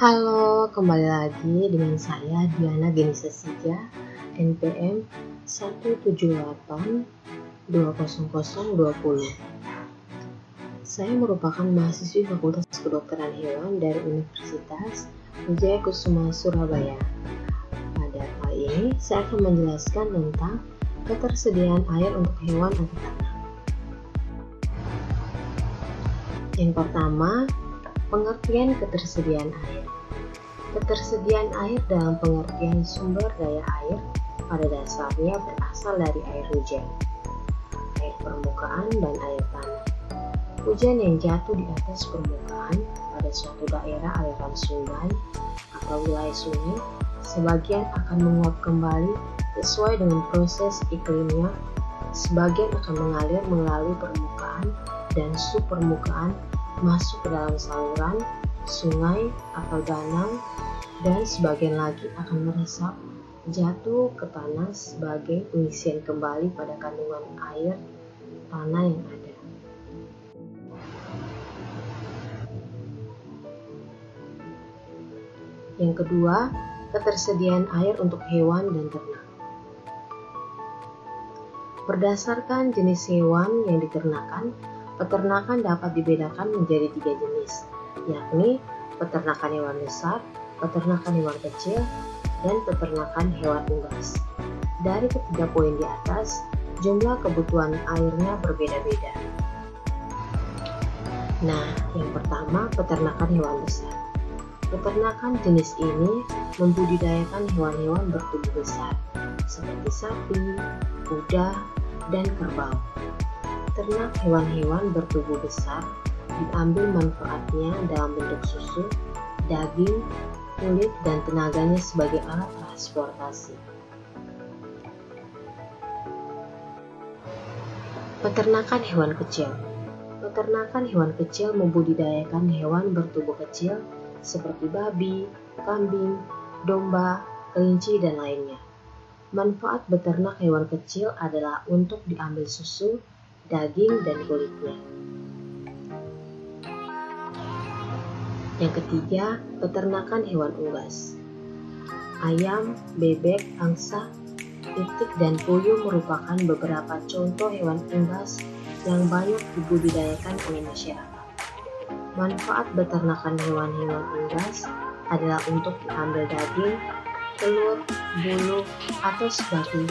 Halo, kembali lagi dengan saya Diana Genisa Sija, NPM 178200020. Saya merupakan mahasiswi Fakultas Kedokteran Hewan dari Universitas Wijaya Kusuma Surabaya. Pada kali ini saya akan menjelaskan tentang ketersediaan air untuk hewan atau ternak. Yang pertama, pengertian ketersediaan air. Ketersediaan air dalam pengertian sumber daya air pada dasarnya berasal dari air hujan, air permukaan, dan air tanah. Hujan yang jatuh di atas permukaan pada suatu daerah aliran sungai atau wilayah sungai, sebagian akan menguap kembali sesuai dengan proses iklimnya, sebagian akan mengalir melalui permukaan dan subpermukaan masuk ke dalam saluran, sungai atau danau, dan sebagian lagi akan meresap jatuh ke tanah sebagai pengisian kembali pada kandungan air tanah yang ada. Yang kedua, ketersediaan air untuk hewan dan ternak. Berdasarkan jenis hewan yang diternakan, peternakan dapat dibedakan menjadi 3 jenis, yakni peternakan hewan besar, peternakan hewan kecil, dan peternakan hewan unggas. Dari ketiga poin di atas, jumlah kebutuhan airnya berbeda-beda. Nah, yang pertama, peternakan hewan besar. Peternakan jenis ini membudidayakan hewan-hewan bertubuh besar, seperti sapi, kuda, dan kerbau. Ternak hewan-hewan bertubuh besar diambil manfaatnya dalam bentuk susu, daging, kulit, dan tenaganya sebagai alat transportasi. Peternakan hewan kecil. Peternakan hewan kecil membudidayakan hewan bertubuh kecil seperti babi, kambing, domba, kelinci, dan lainnya. Manfaat beternak hewan kecil adalah untuk diambil susu, daging, dan kulitnya. Yang ketiga, peternakan hewan unggas. Ayam, bebek, angsa, itik, dan puyuh merupakan beberapa contoh hewan unggas yang banyak dibudidayakan oleh masyarakat. Manfaat beternakan hewan-hewan unggas adalah untuk diambil daging, telur, bulu, atau sebagai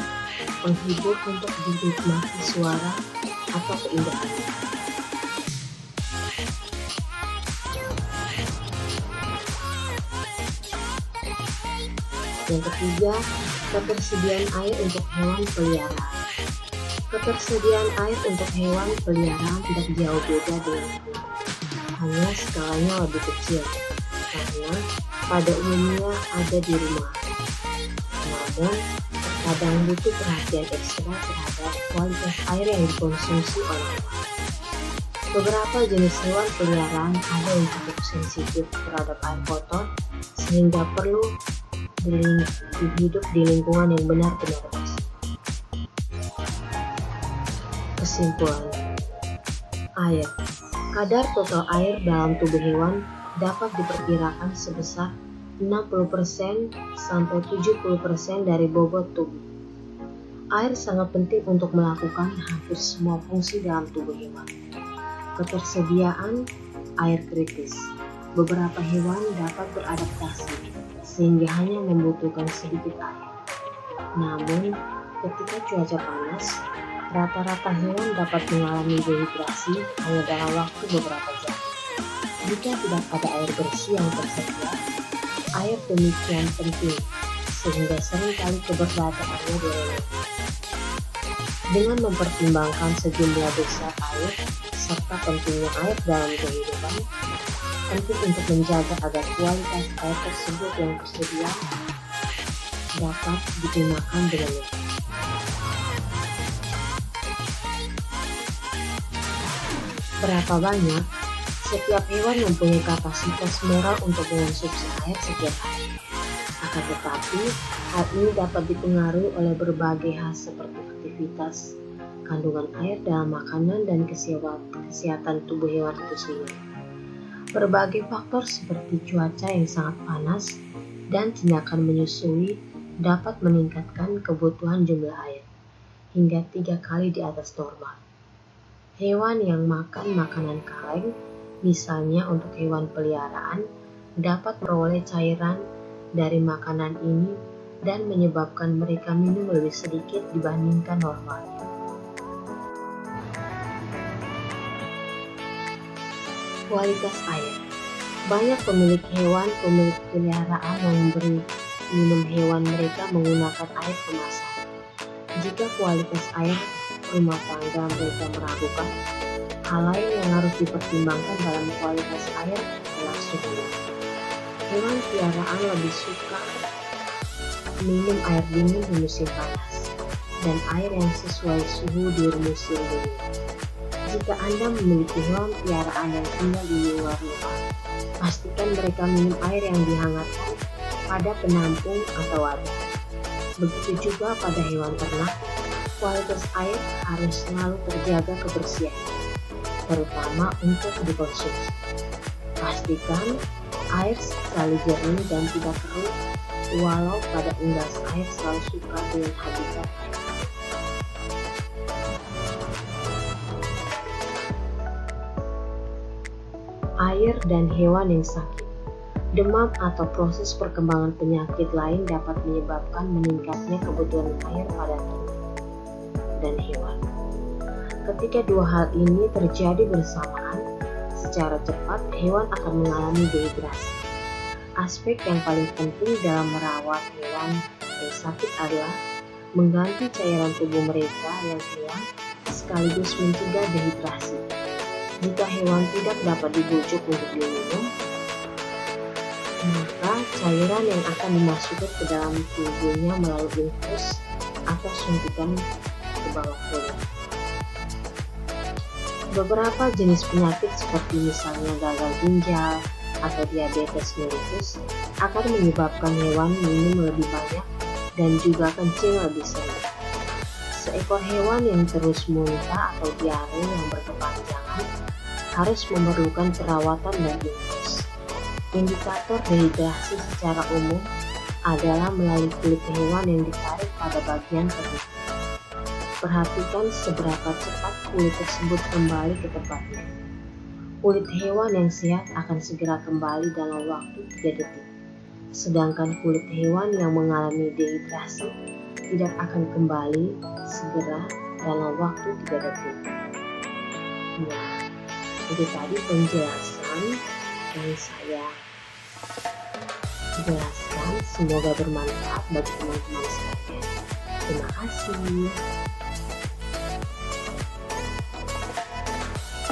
penghibur untuk dinikmati suara atau keindahan. Yang ketiga, ketersediaan air untuk hewan peliharaan. Ketersediaan air untuk hewan peliharaan tidak jauh beda dengan hewan, hanya skalanya lebih kecil, karena pada umumnya ada di rumah. Namun, terkadang butuh perhatian ekstra terhadap kualitas air yang dikonsumsi oleh hewan. Beberapa jenis hewan peliharaan ada yang cukup sensitif terhadap air kotor, sehingga perlu hidup di lingkungan yang benar-benar bersih. Kesimpulan, air. Kadar total air dalam tubuh hewan dapat diperkirakan sebesar 60% sampai 70% dari bobot tubuh. Air sangat penting untuk melakukan hampir semua fungsi dalam tubuh hewan. Ketersediaan air kritis. Beberapa hewan dapat beradaptasi sehingga hanya membutuhkan sedikit air. Namun, ketika cuaca panas, rata-rata hewan dapat mengalami dehidrasi hanya dalam waktu beberapa jam. Jika tidak ada air bersih yang tersedia, air demikian penting sehingga seringkali keberadaannya diremehkan. Dengan mempertimbangkan sejumlah besar air serta pentingnya air dalam kehidupan, penting untuk menjaga agar kualitas air tersebut yang tersedia dapat digunakan dengan baik. Berapa banyak? Setiap hewan mempunyai kapasitas moral untuk mengonsumsi air setiap hari. Akan tetapi, hal ini dapat dipengaruhi oleh berbagai hal seperti aktivitas, kandungan air dalam makanan, dan kesehatan tubuh hewan itu sendiri. Berbagai faktor seperti cuaca yang sangat panas dan tindakan menyusui dapat meningkatkan kebutuhan jumlah air hingga 3 kali di atas normal. Hewan yang makan makanan kaleng, misalnya untuk hewan peliharaan, dapat memperoleh cairan dari makanan ini dan menyebabkan mereka minum lebih sedikit dibandingkan normalnya. Kualitas air. Banyak pemilik peliharaan yang memberi minum hewan mereka menggunakan air kemasan. Jika kualitas air rumah tangga mereka meragukan, hal lain yang harus dipertimbangkan dalam kualitas air adalah suhu. Hewan peliharaan lebih suka minum air dingin di musim panas dan air yang sesuai suhu di musim dingin. Jika Anda memiliki hewan peliharaan yang tinggal di luar rumah, pastikan mereka minum air yang dihangatkan pada penampung atau wadah. Begitu juga pada hewan ternak, kualitas air harus selalu terjaga kebersihannya, terutama untuk dikonsumsi. Pastikan air selalu jernih dan tidak keruh, walau pada unggas air selalu suka dengan habitat air. Air dan hewan yang sakit. Demam atau proses perkembangan penyakit lain dapat menyebabkan meningkatnya kebutuhan air pada ternak dan hewan. Ketika dua hal ini terjadi bersamaan, secara cepat hewan akan mengalami dehidrasi. Aspek yang paling penting dalam merawat hewan yang sakit adalah mengganti cairan tubuh mereka yang hilang sekaligus mencegah dehidrasi. Jika hewan tidak dapat dibujuk untuk diminum, maka cairan yang akan dimasukkan ke dalam tubuhnya melalui infus atau suntikan ke bawah kulit. Beberapa jenis penyakit seperti misalnya gagal ginjal atau diabetes mellitus akan menyebabkan hewan minum lebih banyak dan juga kencing lebih sering. Seekor hewan yang terus muntah atau diare yang berkepanjangan harus memerlukan perawatan dan infus. Indikator dehidrasi secara umum adalah melalui kulit hewan yang ditarik pada bagian perut. Perhatikan seberapa cepat kulit tersebut kembali ke tempatnya. Kulit hewan yang sehat akan segera kembali dalam waktu 3 detik. Sedangkan kulit hewan yang mengalami dehidrasi tidak akan kembali segera dalam waktu 3 detik. Nah, itu tadi penjelasan yang saya jelaskan, semoga bermanfaat bagi teman-teman sekalian. Terima kasih.